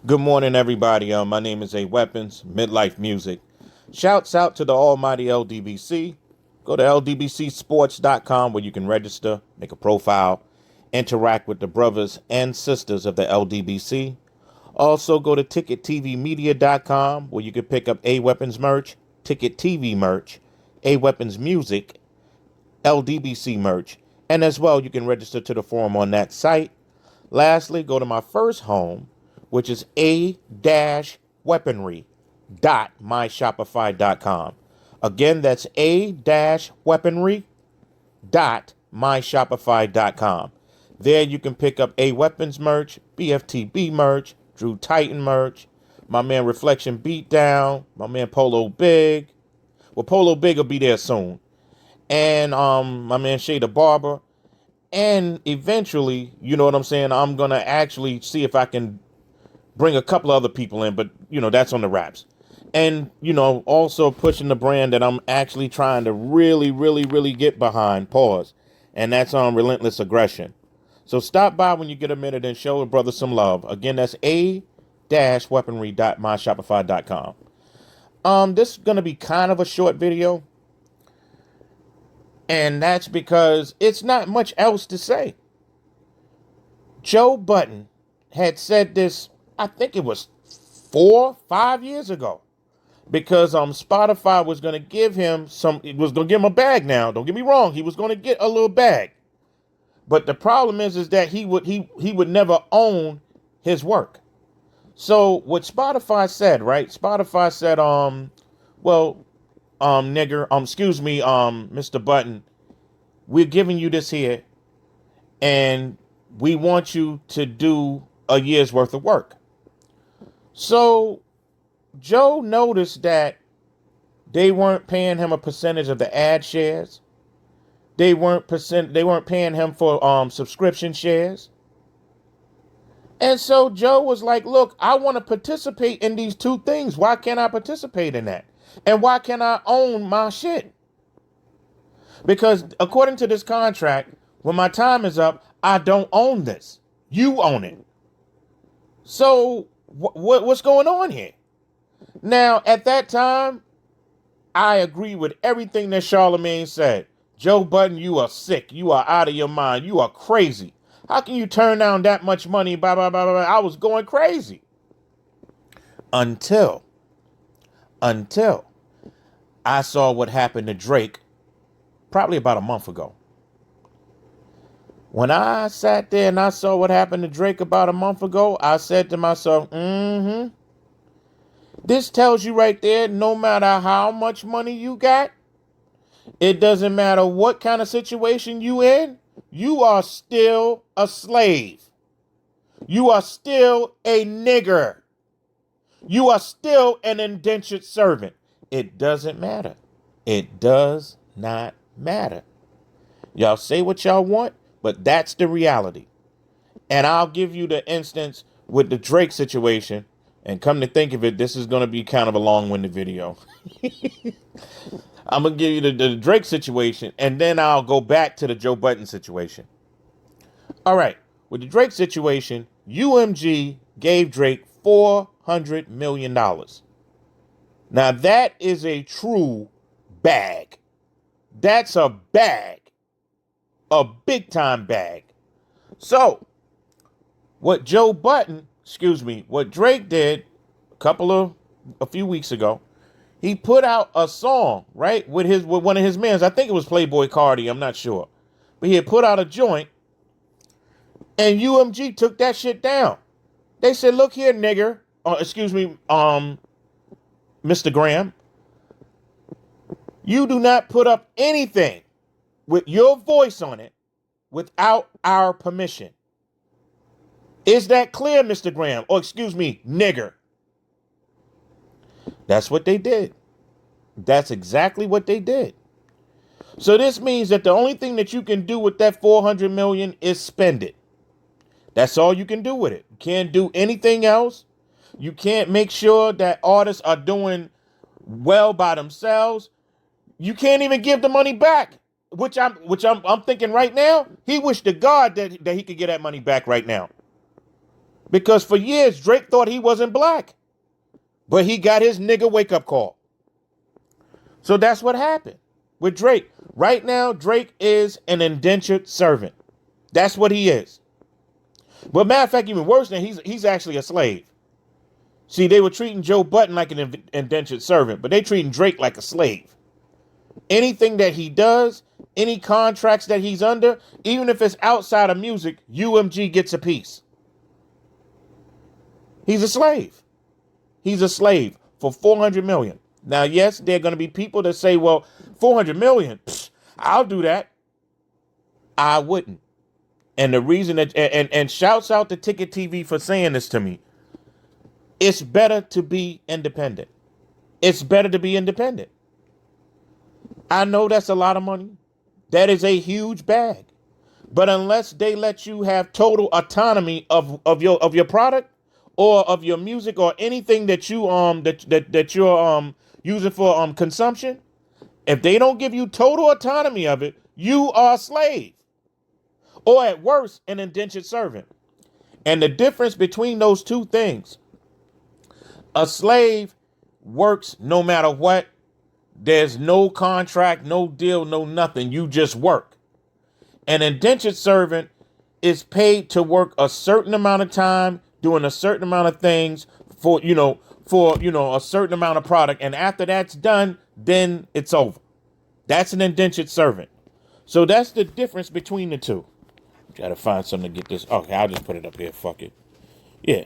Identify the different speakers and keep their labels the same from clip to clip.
Speaker 1: Good morning, everybody. My name is A Weapons, Mid-Lyfe Music. Shouts out to the almighty LDBC. Go to ldbcsports.com where you can register, make a profile, interact with the brothers and sisters of the LDBC. Also, go to ticketvmedia.com where you can pick up A Weapons merch, Ticket TV merch, A Weapons music, LDBC merch, and as well, you can register to the forum on that site. Lastly, go to my first home, which is a-weaponry.myshopify.com. Again, that's a-weaponry.myshopify.com. There you can pick up A Weapons merch, BFTB merch, Drew Titan merch, my man Reflection Beatdown, my man Polo Big. Well, Polo Big will be there soon. And my man Shada Barber. And eventually, you know what I'm saying, I'm going to actually see if I can bring a couple other people in, but, that's on the wraps. And, also pushing the brand that I'm actually trying to really, really, really get behind, pause. And that's on Relentless Aggression. So stop by when you get a minute and show a brother some love. Again, that's a-weaponry.myshopify.com. This is going to be kind of a short video. And that's because it's not much else to say. Joe Budden had said this, I think it was 4-5 years ago, because Spotify was going to give him it was going to give him a bag now. Don't get me wrong. He was going to get a little bag. But the problem is that he would never own his work. So what Spotify said, right? Spotify said, Mr. Budden, we're giving you this here, and we want you to do a year's worth of work. So Joe noticed that they weren't paying him a percentage of the ad shares. They weren't paying him for subscription shares. And so Joe was like, look, I want to participate in these two things. Why can't I participate in that? And why can't I own my shit? Because according to this contract, when my time is up, I don't own this. You own it. So what's going on here? Now, at that time, I agree with everything that Charlemagne said. Joe Budden, you are sick. You are out of your mind. You are crazy. How can you turn down that much money? Blah, blah, blah, blah. I was going crazy. Until I saw what happened to Drake probably about a month ago. When I sat there and I saw what happened to Drake about a month ago, I said to myself, this tells you right there, no matter how much money you got, it doesn't matter what kind of situation you in, you are still a slave. You are still a nigger. You are still an indentured servant. It doesn't matter. It does not matter. Y'all say what y'all want, but that's the reality. And I'll give you the instance with the Drake situation. And come to think of it, this is going to be kind of a long-winded video. I'm going to give you the Drake situation, and then I'll go back to the Joe Budden situation. All right. With the Drake situation, UMG gave Drake $400 million. Now, that is a true bag. That's a bag. A big-time bag. So, what Drake did a few weeks ago, he put out a song, right, with one of his mans. I think it was Playboy Cardi, I'm not sure. But he had put out a joint, and UMG took that shit down. They said, look here, nigger. Mr. Graham. You do not put up anything with your voice on it without our permission. Is that clear, Mr. Graham? Or nigger. That's what they did. That's exactly what they did. So this means that the only thing that you can do with that $400 million is spend it. That's all you can do with it. You can't do anything else. You can't make sure that artists are doing well by themselves. You can't even give the money back, which I'm thinking right now. He wished to God that he could get that money back right now. Because for years, Drake thought he wasn't black. But he got his nigga wake-up call. So that's what happened with Drake. Right now, Drake is an indentured servant. That's what he is. But matter of fact, even worse than he's actually a slave. See, they were treating Joe Budden like an indentured servant, but they treating Drake like a slave. Anything that he does, any contracts that he's under, even if it's outside of music, UMG gets a piece. He's a slave. He's a slave for 400 million. Now, yes, there are going to be people that say, well, 400 million, I'll do that. I wouldn't. And the reason that, and shouts out to Ticket TV for saying this to me. It's better to be independent. It's better to be independent. I know that's a lot of money. That is a huge bag. But unless they let you have total autonomy of your product or of your music or anything that you that you're using for consumption, if they don't give you total autonomy of it, you are a slave. Or at worst, an indentured servant. And the difference between those two things, a slave works no matter what. There's no contract, no deal, no nothing. You just work. An indentured servant is paid to work a certain amount of time, doing a certain amount of things for a certain amount of product. And after that's done, then it's over. That's an indentured servant. So that's the difference between the two. Gotta find something to get this. Okay, I'll just put it up here. Fuck it. Yeah.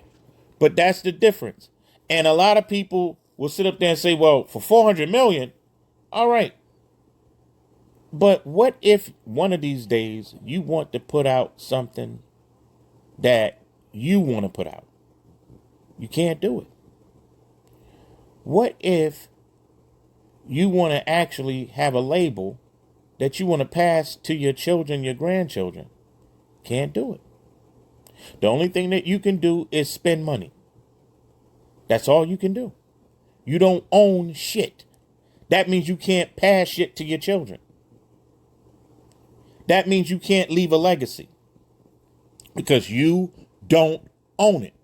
Speaker 1: But that's the difference. And a lot of people will sit up there and say, well, for 400 million, all right. But what if one of these days you want to put out something that you want to put out? You can't do it. What if you want to actually have a label that you want to pass to your children, your grandchildren? Can't do it. The only thing that you can do is spend money. That's all you can do. You don't own shit. That means you can't pass shit to your children. That means you can't leave a legacy because you don't own it.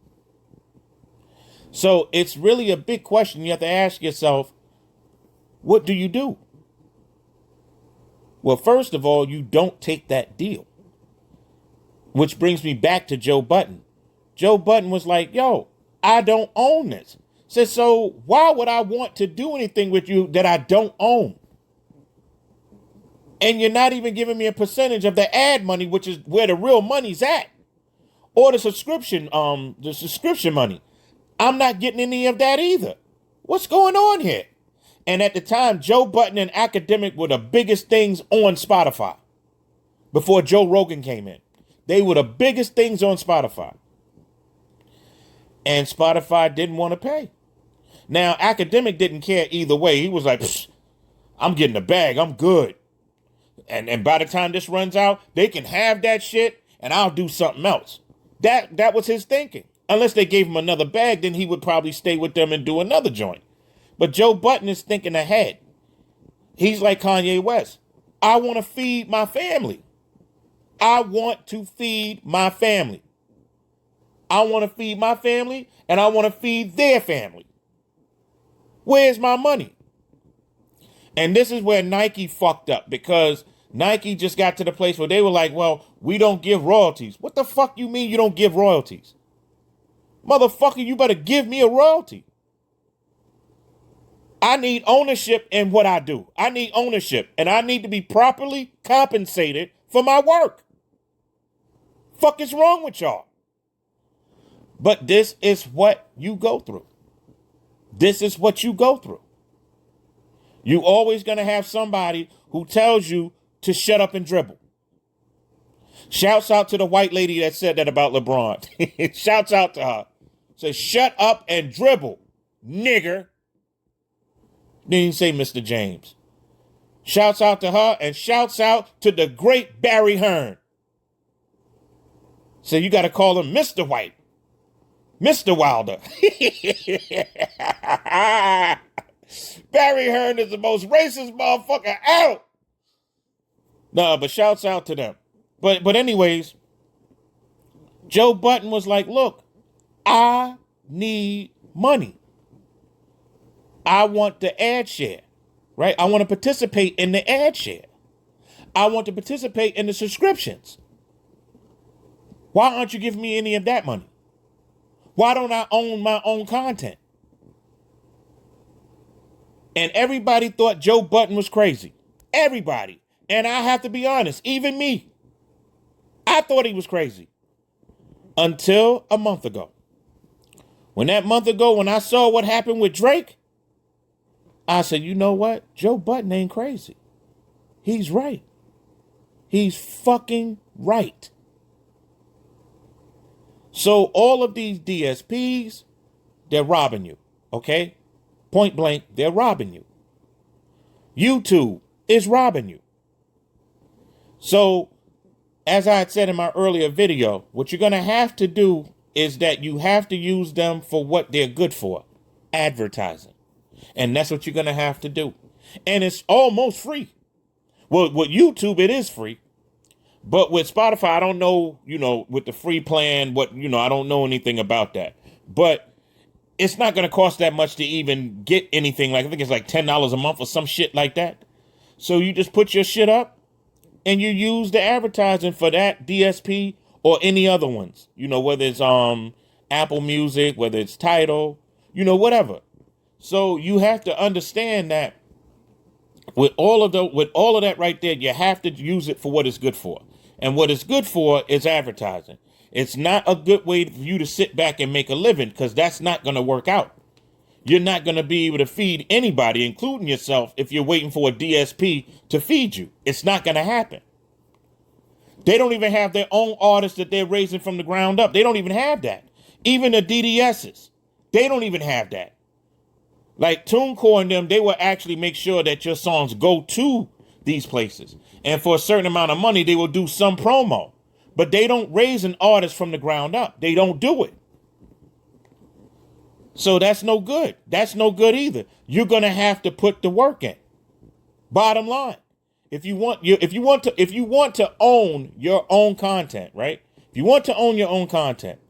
Speaker 1: So it's really a big question. You have to ask yourself, what do you do? Well, first of all, you don't take that deal. Which brings me back to Joe Budden. Joe Budden was like, yo, I don't own this. Says, so why would I want to do anything with you that I don't own? And you're not even giving me a percentage of the ad money, which is where the real money's at. Or the subscription money. I'm not getting any of that either. What's going on here? And at the time, Joe Budden and Academic were the biggest things on Spotify before Joe Rogan came in. They were the biggest things on Spotify. And Spotify didn't want to pay. Now, Academic didn't care either way. He was like, I'm getting the bag. I'm good. And by the time this runs out, they can have that shit and I'll do something else. That was his thinking. Unless they gave him another bag, then he would probably stay with them and do another joint. But Joe Budden is thinking ahead. He's like Kanye West. I want to feed my family. I want to feed my family. I want to feed my family and I want to feed their family. Where's my money? And this is where Nike fucked up because Nike just got to the place where they were like, well, we don't give royalties. What the fuck you mean you don't give royalties? Motherfucker, you better give me a royalty. I need ownership in what I do. I need ownership and I need to be properly compensated for my work. Fuck is wrong with y'all? But this is what you go through. This is what you go through. You always going to have somebody who tells you to shut up and dribble. Shouts out to the white lady that said that about LeBron. Shouts out to her. Says, shut up and dribble, nigger. Then you say Mr. James. Shouts out to her and shouts out to the great Barry Hearn. So you got to call him Mr. White. Mr. Wilder. Barry Hearn is the most racist motherfucker out. No, but shouts out to them. But anyways, Joe Budden was like, look, I need money. I want the ad share, right? I want to participate in the ad share. I want to participate in the subscriptions. Why aren't you giving me any of that money? Why don't I own my own content? And everybody thought Joe Budden was crazy. Everybody. And I have to be honest, even me. I thought he was crazy. Until a month ago. When I saw what happened with Drake, I said, you know what? Joe Budden ain't crazy. He's right. He's fucking right. So all of these DSPs, they're robbing you, okay? Point blank, they're robbing you. YouTube is robbing you. So, as I had said in my earlier video, what you're going to have to do is that you have to use them for what they're good for, advertising. And that's what you're going to have to do. And it's almost free. Well, with YouTube, it is free. But with Spotify, I don't know, with the free plan, I don't know anything about that. But it's not going to cost that much to even get anything. Like, I think it's like $10 a month or some shit like that. So you just put your shit up and you use the advertising for that DSP or any other ones. Whether it's Apple Music, whether it's Tidal, whatever. So you have to understand that with all of that right there, you have to use it for what it's good for. And what it's good for is advertising. It's not a good way for you to sit back and make a living, because that's not going to work out. You're not going to be able to feed anybody, including yourself, if you're waiting for a DSP to feed you. It's not going to happen. They don't even have their own artists that they're raising from the ground up. They don't even have that. Even the DDSs, they don't even have that. Like TuneCore and them, they will actually make sure that your songs go to these places. And for a certain amount of money, they will do some promo. But they don't raise an artist from the ground up. They don't do it. So that's no good. That's no good either. You're going to have to put the work in. Bottom line. If you want to own your own content, right? If you want to own your own content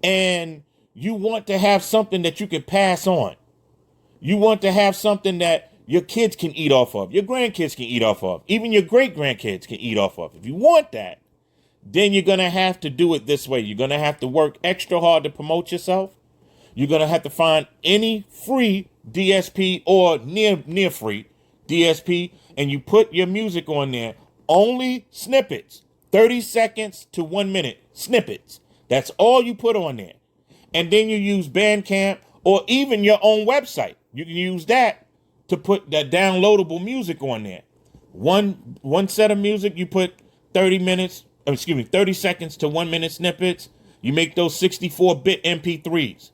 Speaker 1: and you want to have something that you can pass on, you want to have something that your kids can eat off of, your grandkids can eat off of, even your great grandkids can eat off of. If you want that, then you're going to have to do it this way. You're going to have to work extra hard to promote yourself. You're going to have to find any free DSP or near free DSP, and you put your music on there. Only snippets, 30 seconds to 1 minute snippets. That's all you put on there. And then you use Bandcamp or even your own website. You can use that to put that downloadable music on there. One set of music, you put 30 seconds to 1 minute snippets. You make those 64-bit MP3s.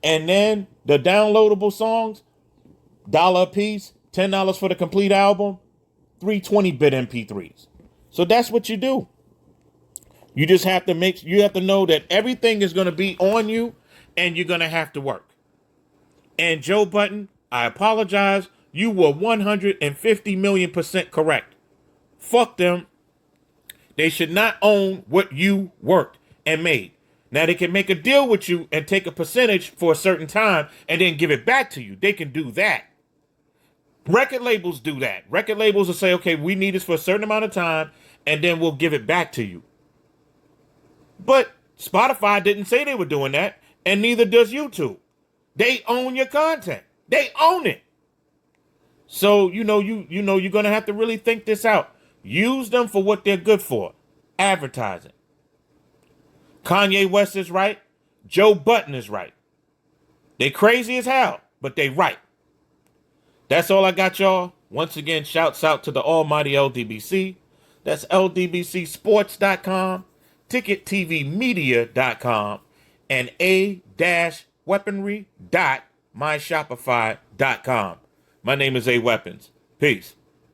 Speaker 1: And then the downloadable songs, $1 a piece, $10 for the complete album, 320-bit MP3s. So that's what you do. You just have to know that everything is going to be on you and you're going to have to work. And Joe Budden, I apologize. You were 150 million% correct. Fuck them. They should not own what you worked and made. Now, they can make a deal with you and take a percentage for a certain time and then give it back to you. They can do that. Record labels do that. Record labels will say, okay, we need this for a certain amount of time, and then we'll give it back to you. But Spotify didn't say they were doing that, and neither does YouTube. They own your content. They own it. So, you're going to have to really think this out. Use them for what they're good for. Advertising. Kanye West is right. Joe Budden is right. They crazy as hell, but they right. That's all I got, y'all. Once again, shouts out to the almighty LDBC. That's ldbcsports.com, ticketvmedia.com, and a-weaponry.myshopify.com. My name is A Weapons. Peace.